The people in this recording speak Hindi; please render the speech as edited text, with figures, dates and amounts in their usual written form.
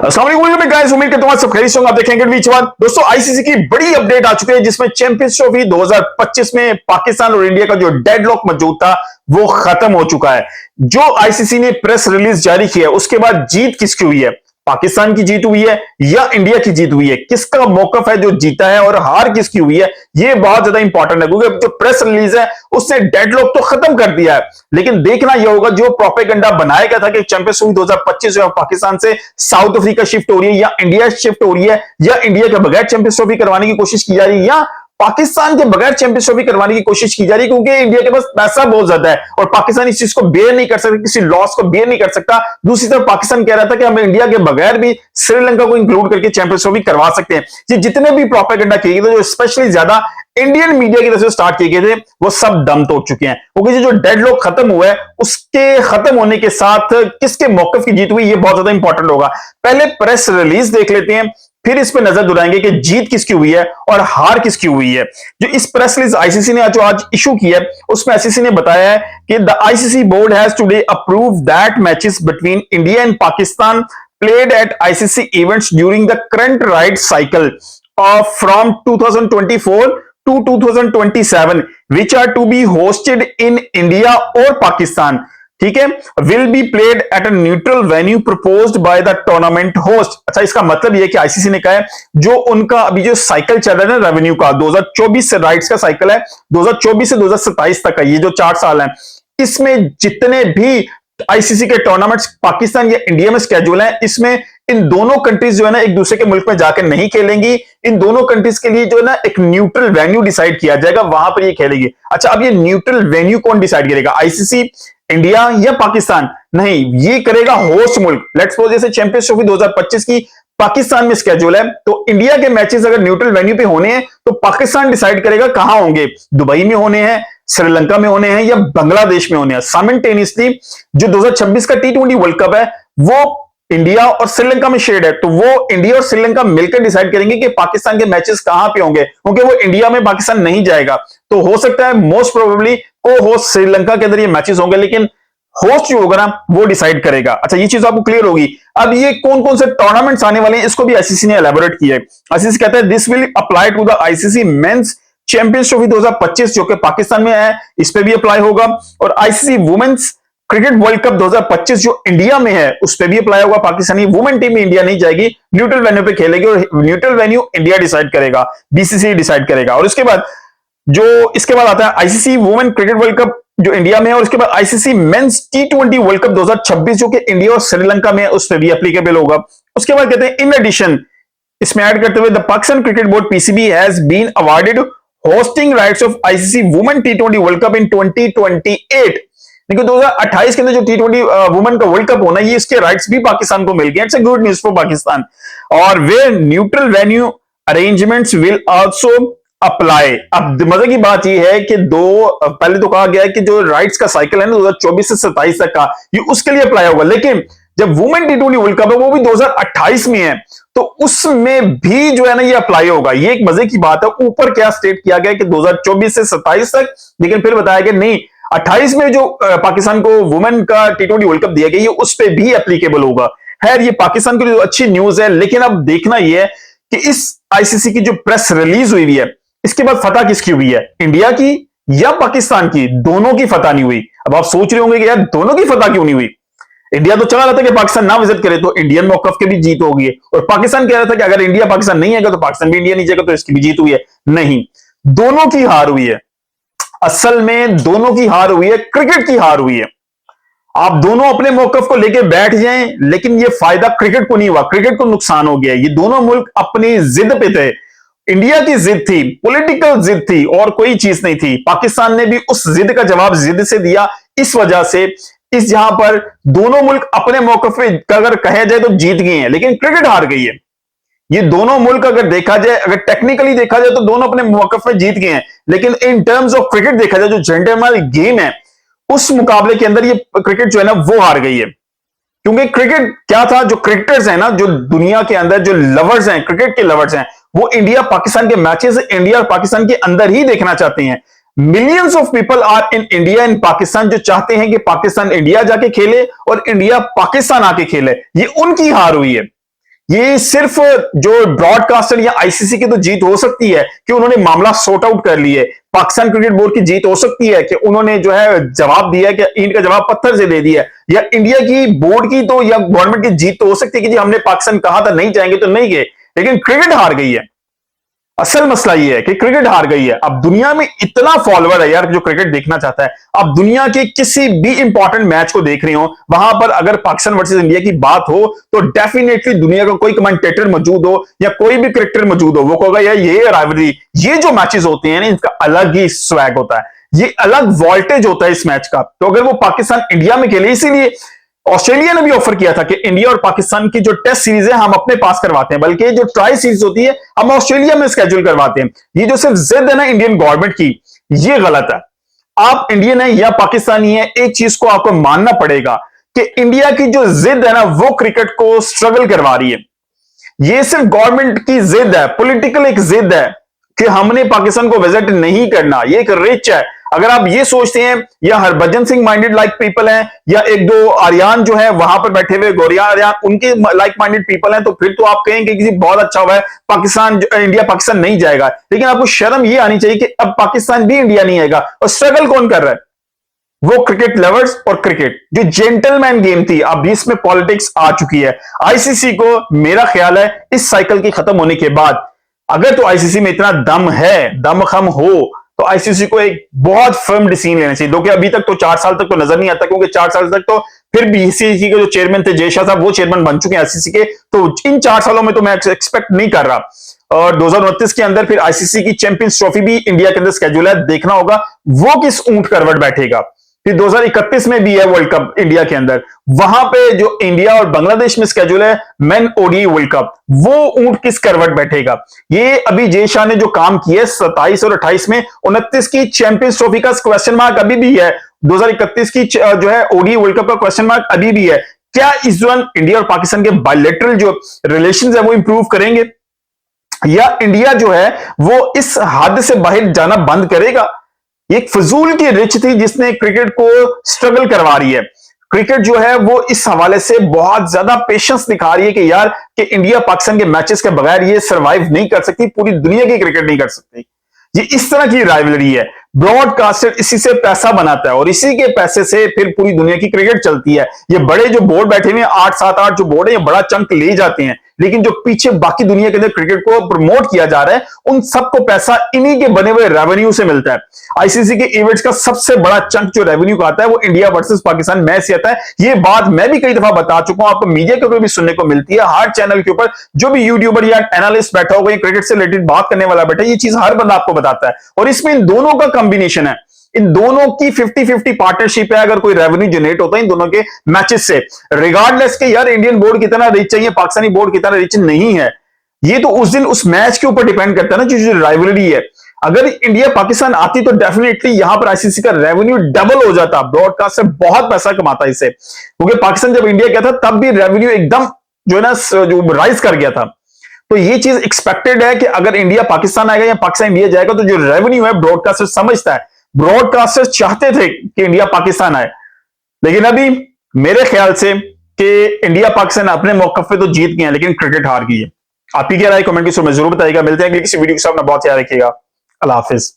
गाइस, उम्मीद करता हूं सब खैरियत से होंगे। आप देखेंगे बीच बात दोस्तों, आईसीसी की बड़ी अपडेट आ चुकी है जिसमें चैंपियंस ट्रॉफी 2025 में पाकिस्तान और इंडिया का जो डेडलॉक मौजूद था वो खत्म हो चुका है। जो आईसीसी ने प्रेस रिलीज जारी किया है उसके बाद जीत किसकी हुई है? पाकिस्तान की जीत हुई है या इंडिया की जीत हुई है? किसका मौकफ है जो जीता है और हार किसकी हुई है? ये बहुत ज्यादा इंपॉर्टेंट है क्योंकि जो प्रेस रिलीज है उसने डेडलॉक तो खत्म कर दिया है, लेकिन देखना यह होगा जो प्रोपेगेंडा बनाया गया था कि चैंपियंस ट्रॉफी 2025 जो है पाकिस्तान से साउथ अफ्रीका शिफ्ट हो रही है या इंडिया शिफ्ट हो रही है या इंडिया के बगैर चैंपियंस ट्रॉफी करवाने की कोशिश की जा रही है या पाकिस्तान के बगैर चैंपियंस ट्रॉफी करवाने की कोशिश की जा रही है, क्योंकि इंडिया के पास पैसा बहुत ज्यादा है और पाकिस्तान इस चीज को बेयर नहीं कर सकता, किसी लॉस को बेयर नहीं कर सकता। दूसरी तरफ पाकिस्तान कह रहा था कि हम इंडिया के बगैर भी श्रीलंका को इंक्लूड करके चैंपियंस ट्रॉफी करवा सकते हैं। ये जितने भी प्रोपेगेंडा किए गए थे, जो स्पेशली ज्यादा इंडियन मीडिया की तरफ से स्टार्ट किए गए थे, वो सब दम तोड़ चुके हैं, क्योंकि जो डेडलॉक खत्म हुआ है उसके खत्म होने के साथ किसके मौकफ की जीत हुई ये बहुत ज्यादा इंपॉर्टेंट होगा। पहले प्रेस रिलीज देख लेते हैं, फिर इस पर नजर दुराएंगे कि जीत किसकी हुई है और हार किसकी हुई है। जो इस प्रेस रिलीज आईसीसी ने जो आज इशू किया है उसमें आईसीसी ने बताया है कि the ICC board has today approve that matches between India and Pakistan played at ICC events during the current right cycle of from 2024 to 2027 which are to be hosted in India or Pakistan, ठीक है, will be played at a neutral venue proposed by the tournament host. अच्छा, इसका मतलब यह कि आईसीसी ने कहा है जो उनका अभी जो साइकिल चल रहा है ना रेवेन्यू का, 2024 से राइट्स का साइकिल है, 2024 से 2027 तक का ये जो 4 साल है, इसमें जितने भी आईसीसी के टूर्नामेंट्स पाकिस्तान या इंडिया में स्केड्यूल है, इसमें इन दोनों कंट्रीज जो है ना एक दूसरे के मुल्क में जाकर नहीं खेलेंगी। इन दोनों कंट्रीज के लिए जो है ना एक न्यूट्रल वेन्यू डिसाइड किया जाएगा, वहां पर ये खेलेंगे। अच्छा, अब ये न्यूट्रल वेन्यू कौन डिसाइड करेगा? आईसीसी, इंडिया या पाकिस्तान? नहीं, ये करेगा होस्ट मुल्क। लेट्स सपोज जैसे चैंपियंस ट्रॉफी 2025 की पाकिस्तान में स्केड्यूल है, तो इंडिया के मैचेस अगर न्यूट्रल वेन्यू पे होने हैं तो पाकिस्तान डिसाइड करेगा कहां होंगे, दुबई में होने हैं, श्रीलंका में होने हैं या बांग्लादेश में होने हैं। साइमल्टेनियसली जो 2026 का टी20 वर्ल्ड कप है वो इंडिया और श्रीलंका में शेड है, तो वो इंडिया और श्रीलंका मिलकर डिसाइड करेंगे कि पाकिस्तान के मैचेस कहां पे होंगे, क्योंकि वो इंडिया में पाकिस्तान नहीं जाएगा। तो हो सकता है मोस्ट प्रोबेबली को होस्ट श्रीलंका के अंदर ये मैचेस होंगे, लेकिन होस्ट जो होगा ना वो डिसाइड करेगा। अच्छा, ये चीज आपको क्लियर होगी। अब ये कौन कौन से टूर्नामेंट्स आने वाले हैं इसको भी आईसीसी ने एलैबोरेट किया है। आईसीसी कहता है this will apply to the ICC Men's Champions Trophy 2025 जो कि पाकिस्तान में है, इस पे भी अप्लाई होगा, और ICC Women's Cricket World Cup 2025 जो इंडिया में है उस पे भी अप्लाई होगा। पाकिस्तानी वुमेन टीम में इंडिया नहीं जाएगी, न्यूट्रल वेन्यू पे खेलेगी और न्यूट्रल वेन्यू इंडिया डिसाइड करेगा, बीसीसीआई डिसाइड करेगा। और इसके बाद आता है ICC women cricket World cup जो इंडिया में है, और उसके बाद आईसीसी मेंस टी20 वर्ल्ड कप 2026 जो कि इंडिया और श्रीलंका में है, उस पर भी एप्लीकेबल होगा। उसके बाद कहते हैं इन एडिशन, इसमें ऐड करते हुए the Pakistan cricket board PCB has been awarded hosting rights of ICC women टी20 वर्ल्ड कप इन 2028। देखो 2028 के अंदर जो टी20 वुमेन का वर्ल्ड कप होना है, ये इसके राइट्स भी पाकिस्तान को मिल गए। It's a good news for Pakistan. और वे neutral venue arrangements will also apply. अब मजे की बात यह है कि पहले तो कहा गया है कि जो राइट्स का साइकिल है ना 2024 से 27 तक का, ये उसके लिए अप्लाई होगा, लेकिन जब वुमेन टी20 वर्ल्ड कप है वो भी 2028 में है, तो उसमें भी जो है ना ये अप्लाई होगा। ये एक मजे की बात है। ऊपर क्या स्टेट किया गया कि 2024 से 27 तक, लेकिन फिर बताया कि नहीं 28 में जो पाकिस्तान को वुमेन का टी20 वर्ल्ड कप दिया गया ये उस पर भी एप्लीकेबल होगा। खैर, ये पाकिस्तान के लिए अच्छी न्यूज है, लेकिन अब देखना यह है कि इस आईसीसी की जो प्रेस रिलीज हुई है इसके बाद फतह किसकी हुई है, इंडिया की या पाकिस्तान की? दोनों की फतह नहीं हुई। अब आप सोच रहे होंगे कि यार दोनों की फतह क्यों नहीं हुई? इंडिया तो चाह रहा था कि पाकिस्तान ना विजिट करे तो इंडियन मौकफ की भी जीत होगी, और पाकिस्तान कह रहा था कि अगर इंडिया पाकिस्तान नहीं आएगा तो पाकिस्तान भी इंडिया नहीं जाएगा, तो इसकी भी जीत हुई है। नहीं, दोनों की हार हुई है। असल में दोनों की हार हुई है, क्रिकेट की हार हुई है। आप दोनों अपने मौकफ को लेके बैठ जाएं, लेकिन ये फायदा क्रिकेट को नहीं हुआ, क्रिकेट को नुकसान हो गया। ये दोनों मुल्क अपनी जिद पे थे। इंडिया की जिद थी, पॉलिटिकल जिद थी, और कोई चीज नहीं थी। पाकिस्तान ने भी उस जिद का जवाब जिद से दिया। इस वजह से जहां पर दोनों मुल्क अपने मौकफ पे अगर कहा जाए तो जीत गए हैं, लेकिन क्रिकेट हार गई है। ये दोनों मुल्क अगर देखा जाए, अगर टेक्निकली देखा जाए तो दोनों अपने मौकफ में जीत गए हैं, लेकिन इन टर्म्स ऑफ क्रिकेट देखा जाए, जो जेंटलमैन गेम है उस मुकाबले के अंदर ये क्रिकेट जो है ना वो हार गई है। क्योंकि क्रिकेट क्या था, जो क्रिकेटर्स हैं ना, जो दुनिया के अंदर जो लवर्स हैं, क्रिकेट के लवर्स हैं, वो इंडिया पाकिस्तान के मैचेस इंडिया और पाकिस्तान के अंदर ही देखना चाहते हैं। Millions of people are in India and Pakistan, जो चाहते हैं कि पाकिस्तान इंडिया जाके खेले और इंडिया पाकिस्तान आके खेले। ये उनकी हार हुई है। ये सिर्फ जो ब्रॉडकास्टर या आईसीसी की तो जीत हो सकती है कि उन्होंने मामला सॉर्ट आउट कर लिए, पाकिस्तान क्रिकेट बोर्ड की जीत हो सकती है कि उन्होंने जो है जवाब दिया कि ईंट का जवाब पत्थर से दे दिया, या इंडिया की बोर्ड की तो या गवर्नमेंट की जीत तो हो सकती है कि जी हमने पाकिस्तान कहा था नहीं जाएंगे तो नहीं गए, लेकिन क्रिकेट हार गई है। असल मसला यह है कि क्रिकेट हार गई है। अब दुनिया में इतना फॉलोअर है यार जो क्रिकेट देखना चाहता है। अब दुनिया के किसी भी इंपॉर्टेंट मैच को देख रहे हो, वहां पर अगर पाकिस्तान वर्सेस इंडिया की बात हो तो डेफिनेटली दुनिया का कोई कमेंटेटर मौजूद हो या कोई भी क्रिकेटर मौजूद हो, वो कहोगा यार ये राइवलरी, ये जो मैचेस होते हैं ना, इनका अलग ही स्वैग होता है, ये अलग वोल्टेज होता है इस मैच का। तो अगर वो पाकिस्तान इंडिया में खेले, इसीलिए ऑस्ट्रेलिया ने भी ऑफर किया था कि इंडिया और पाकिस्तान की जो टेस्ट सीरीज है हम अपने पास करवाते हैं, बल्कि जो ट्राई सीरीज होती है हम ऑस्ट्रेलिया में स्केड्यूल करवाते हैं। ये जो सिर्फ जिद है ना इंडियन गवर्नमेंट की, ये गलत है। आप इंडियन है या पाकिस्तानी है, एक चीज को आपको मानना पड़ेगा कि इंडिया की जो जिद है ना वो क्रिकेट को स्ट्रगल करवा रही है। ये सिर्फ गवर्नमेंट की जिद है, पॉलिटिकल एक जिद है कि हमने पाकिस्तान को विजिट नहीं करना, ये एक रिच है। अगर आप ये सोचते हैं या Harbhajan Singh minded like people हैं, या एक दो आर्यन जो है वहां पर बैठे हुए गौरिया आर्यन उनके लाइक माइंडेड पीपल हैं, तो फिर तो आप कहेंगे कि बहुत अच्छा हुआ है पाकिस्तान, इंडिया पाकिस्तान नहीं जाएगा। लेकिन आपको शर्म ये आनी चाहिए कि अब पाकिस्तान भी इंडिया नहीं आएगा। और स्ट्रगल कौन कर रहा है? वो क्रिकेट लवर्स और क्रिकेट जो जेंटलमैन गेम थी, अब इसमें पॉलिटिक्स आ चुकी है। आईसीसी को मेरा ख्याल है इस साइकिल के खत्म होने के बाद, अगर तो आईसीसी में इतना दम है, दमखम हो, तो आईसीसी को एक बहुत फर्म डिसीजन लेना चाहिए। दो कि अभी तक तो 4 साल तक तो नजर नहीं आता, क्योंकि 4 साल तक तो फिर बीसीसी के जो चेयरमैन थे जय शाह साहब, वो चेयरमैन बन चुके हैं आईसीसी के, तो इन 4 सालों में तो मैं एक्सपेक्ट नहीं कर रहा। और 2029 के अंदर फिर आईसीसी की चैंपियंस ट्रॉफी भी इंडिया के अंदर स्केड्यूल है, देखना होगा वो किस ऊंट करवट बैठेगा। फिर 2031 में भी है वर्ल्ड कप इंडिया के अंदर, वहां पे जो इंडिया और बांग्लादेश में स्केड्यूल है मेन ओडीआई वर्ल्ड कप, वो ऊंट किस करवट बैठेगा। ये अभी जय शाह ने जो काम किया 27 और 28 में, 29 की चैंपियंस ट्रॉफी का क्वेश्चन मार्क अभी भी है, 2031 की जो है ओडीआई वर्ल्ड कप का क्वेश्चन मार्क अभी भी है। क्या इस दौरान इंडिया और पाकिस्तान के बायलैटरल जो रिलेशन है वो इंप्रूव करेंगे, या इंडिया जो है वो इस हद से बाहर जाना बंद करेगा? एक फजूल की रिच थी जिसने क्रिकेट को स्ट्रगल करवा रही है। क्रिकेट जो है वो इस हवाले से बहुत ज्यादा पेशेंस दिखा रही है कि यार कि इंडिया पाकिस्तान के मैचेस के बगैर ये सरवाइव नहीं कर सकती, पूरी दुनिया की क्रिकेट नहीं कर सकती। ये इस तरह की राइवलरी है। ब्रॉडकास्टर इसी से पैसा बनाता है और इसी के पैसे से फिर पूरी दुनिया की क्रिकेट चलती है। ये बड़े जो बोर्ड बैठे हुए हैं 8-7-8 जो बोर्ड है, ये बड़ा चंक ले जाते हैं, लेकिन जो पीछे बाकी दुनिया के अंदर क्रिकेट को प्रमोट किया जा रहा है, उन सबको पैसा इन्हीं के बने हुए रेवेन्यू से मिलता है। आईसीसी के इवेंट्स का सबसे बड़ा चंक जो रेवेन्यू का आता है वो इंडिया वर्सेस पाकिस्तान मैच से आता है। ये बात मैं भी कई दफा बता चुका हूं, आपको मीडिया के ऊपर भी सुनने को मिलती है, हर चैनल के ऊपर जो भी यूट्यूबर या एनालिस्ट बैठा होगा, क्रिकेट से रिलेटेड बात करने वाला बैठा है, ये चीज हर बंदा आपको बताता है। और इसमें इन दोनों का कॉम्बिनेशन है, इन दोनों की 50-50 पार्टनरशिप है। अगर कोई रेवेन्यू जनरेट होता है इन दोनों के मैचेस से, रिगार्डलेस के यार इंडियन बोर्ड कितना रिच है, पाकिस्तानी बोर्ड कितना रिच नहीं है, ये तो उस दिन उस मैच के ऊपर डिपेंड करता है ना, जो राइवलरी है। अगर इंडिया पाकिस्तान आती तो डेफिनेटली यहां पर आईसीसी का रेवेन्यू डबल हो जाता, ब्रॉडकास्ट से बहुत पैसा कमाता इससे, क्योंकि पाकिस्तान जब इंडिया गया था तब भी रेवेन्यू एकदम जो है ना जो राइज कर गया था। तो ये चीज एक्सपेक्टेड है कि अगर इंडिया पाकिस्तान आएगा या पाकिस्तान इंडिया जाएगा तो जो रेवेन्यू है ब्रॉडकास्टर समझता है। ब्रॉडकास्टर्स चाहते थे कि इंडिया पाकिस्तान आए, लेकिन अभी मेरे ख्याल से कि इंडिया पाकिस्तान अपने मौके पे तो जीत गए हैं, लेकिन क्रिकेट हार गई है। आपकी क्या राय कमेंट में जरूर बताइएगा। मिलते हैं किसी वीडियो के साथ, अपना बहुत ख्याल रखिएगा। अल्लाह हाफिज।